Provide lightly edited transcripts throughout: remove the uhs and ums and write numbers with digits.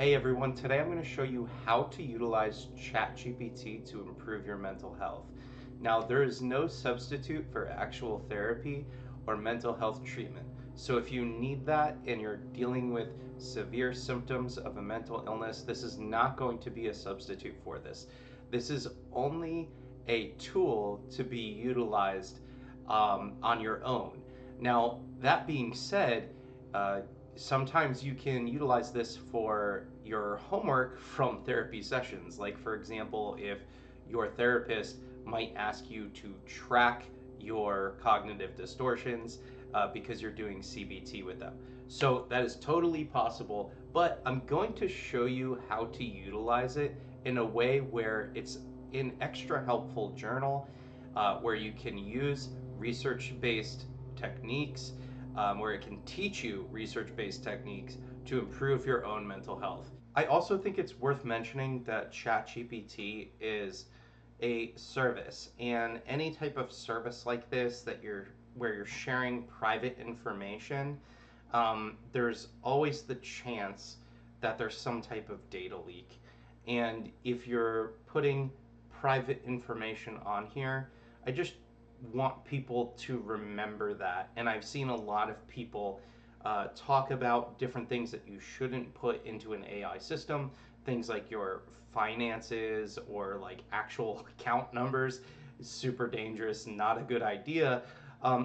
Hey everyone, today I'm going to show you how to utilize Chat GPT to improve your mental health. Now, there is no substitute for actual therapy or mental health treatment. So if you need that and you're dealing with severe symptoms of a mental illness, this is not going to be a substitute for this. This is only a tool to be utilized on your own. Now, that being said, uh, sometimes you can utilize this for your homework from therapy sessions. Like, for example, if your therapist might ask you to track your cognitive distortions because you're doing CBT with them. So that is totally possible, but I'm going to show you how to utilize it in a way where it's an extra helpful journal where you can use research based techniques, where it can teach you research based techniques to improve your own mental health. I also think it's worth mentioning that ChatGPT is a service, and any type of service like this that you're where you're sharing private information, there's always the chance that there's some type of data leak. And if you're putting private information on here, I just want people to remember that. And I've seen a lot of people talk about different things that you shouldn't put into an AI system, things like your finances or like actual account numbers. Is super dangerous, not a good idea.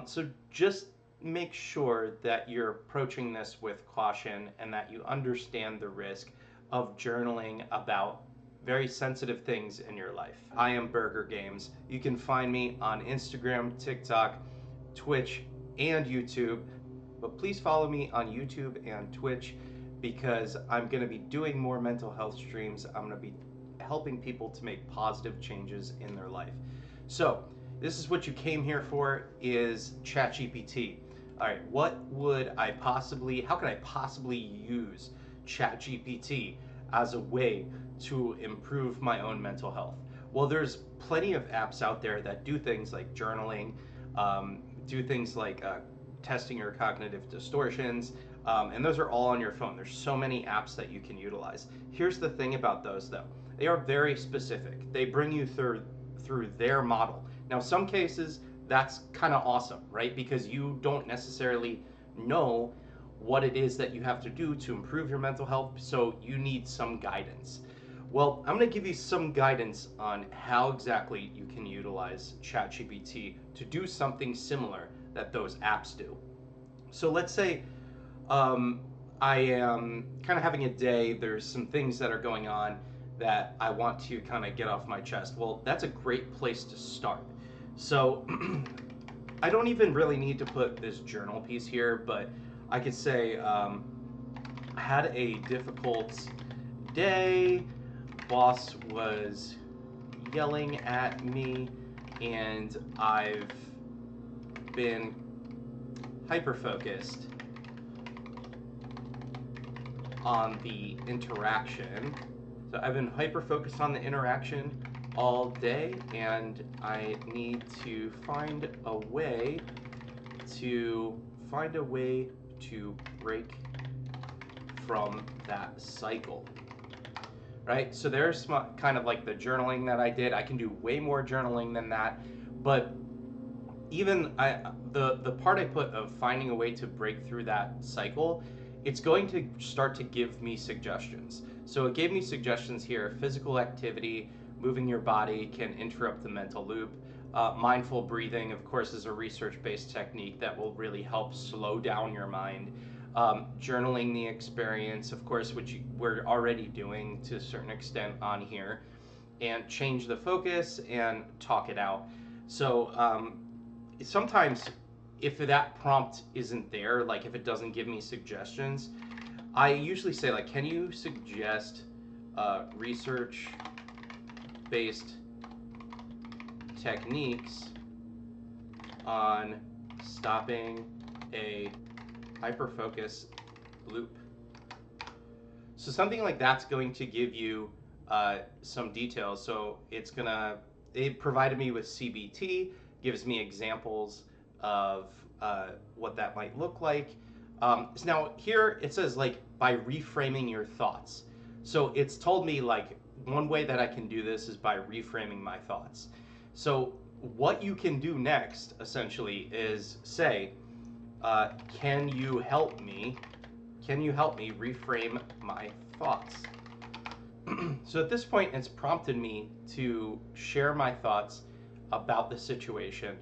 So just make sure that you're approaching this with caution and that you understand the risk of journaling about very sensitive things in your life. I am Burger Games. You can find me on Instagram, TikTok, Twitch, and YouTube. But please follow me on YouTube and Twitch because I'm going to be doing more mental health streams. I'm going to be helping people to make positive changes in their life. So, this is what you came here for, is ChatGPT. All right, how could I possibly use ChatGPT as a way to improve my own mental health? Well, there's plenty of apps out there that do things like journaling, do things like testing your cognitive distortions, and those are all on your phone. There's so many apps that you can utilize. Here's the thing about those, though. They are very specific. They bring you through their model. Now, some cases, that's kind of awesome, right? Because you don't necessarily know what it is that you have to do to improve your mental health, so you need some guidance. Well, I'm going to give you some guidance on how exactly you can utilize ChatGPT to do something similar that those apps do. So let's say I am kind of having a day, there's some things that are going on that I want to kind of get off my chest. Well, that's a great place to start. So I don't even really need to put this journal piece here, but I could say I had a difficult day. Boss was yelling at me, and I've been hyper focused on the interaction. So I've been hyper focused on the interaction all day, and I need to find a way to break from that cycle. Right? So there's kind of like the journaling that I did. I can do way more journaling than that, but even the part I put of finding a way to break through that cycle, it's going to start to give me suggestions. So it gave me suggestions here. Physical activity, moving your body can interrupt the mental loop. Mindful breathing, of course, is a research-based technique that will really help slow down your mind. Journaling the experience, of course, which we're already doing to a certain extent on here, and change the focus and talk it out. So sometimes if that prompt isn't there, like if it doesn't give me suggestions, I usually say, like, can you suggest research-based techniques on stopping a hyperfocus loop? So something like that's going to give you some details. So it provided me with CBT, gives me examples of what that might look like. So now here it says, like, by reframing your thoughts. So it's told me like one way that I can do this is by reframing my thoughts. So what you can do next essentially is say, can you help me? Can you help me reframe my thoughts? So at this point, it's prompted me to share my thoughts about the situation,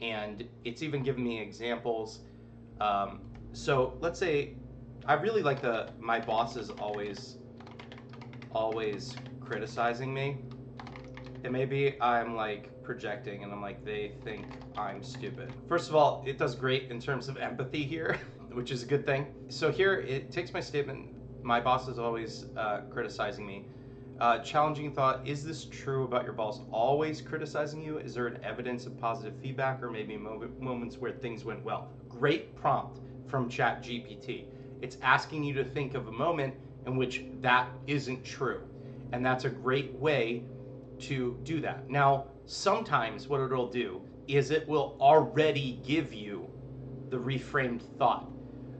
and it's even given me examples. Um, so let's say I really like the my boss is always criticizing me, and maybe I'm like projecting and I'm like they think I'm stupid. First of all, it does great in terms of empathy here, which is a good thing. So here it takes my statement, my boss is always criticizing me. Challenging thought, is this true about your boss always criticizing you? Is there an evidence of positive feedback or maybe moments where things went well? Great prompt from Chat GPT. It's asking you to think of a moment in which that isn't true. And that's a great way to do that. Now, sometimes what it'll do is it will already give you the reframed thought.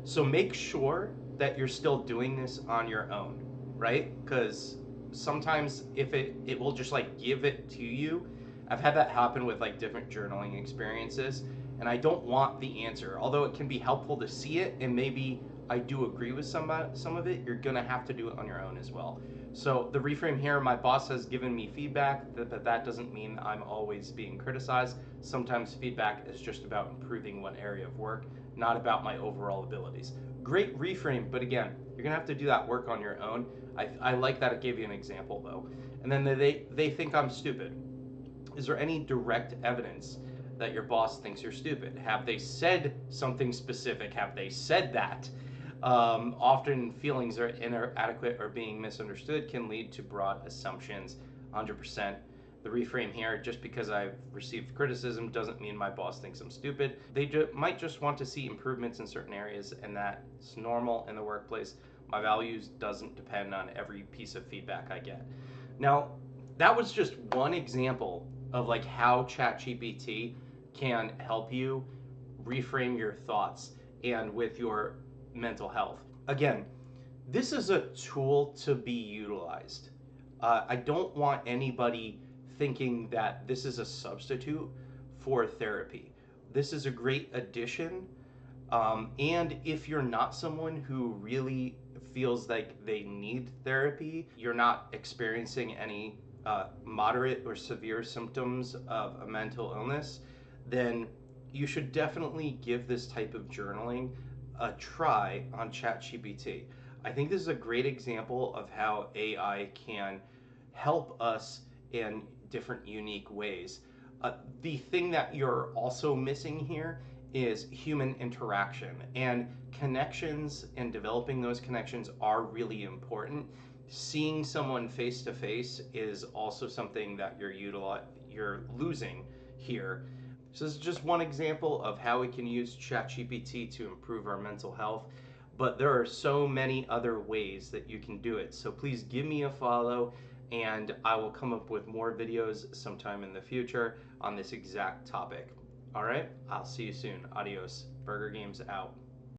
So make sure that you're still doing this on your own, right? Because sometimes if it will just like give it to you. I've had that happen with like different journaling experiences, and I don't want the answer. Although it can be helpful to see it, and maybe I do agree with some of it, you're gonna have to do it on your own as well. So the reframe here, my boss has given me feedback, but that doesn't mean I'm always being criticized. Sometimes feedback is just about improving one area of work, not about my overall abilities. Great reframe, but again, you're gonna have to do that work on your own. I like that it gave you an example though. And then they think I'm stupid. Is there any direct evidence that your boss thinks you're stupid? Have they said something specific? Have they said that? Often feelings are inadequate or being misunderstood can lead to broad assumptions. 100%. The reframe here, just because I've received criticism doesn't mean my boss thinks I'm stupid. They might just want to see improvements in certain areas, and that's normal in the workplace. My values doesn't depend on every piece of feedback I get. Now, that was just one example of like how ChatGPT can help you reframe your thoughts and with your mental health. Again, this is a tool to be utilized. I don't want anybody thinking that this is a substitute for therapy. This is a great addition. And if you're not someone who really feels like they need therapy, you're not experiencing any moderate or severe symptoms of a mental illness, then you should definitely give this type of journaling a try on ChatGPT. I think this is a great example of how AI can help us in different unique ways. The thing that you're also missing here is human interaction, and connections and developing those connections are really important. Seeing someone face to face is also something that you're losing here. So this is just one example of how we can use ChatGPT to improve our mental health, but there are so many other ways that you can do it. So please give me a follow, and I will come up with more videos sometime in the future on this exact topic. All right, I'll see you soon. Adios. Burger Games out.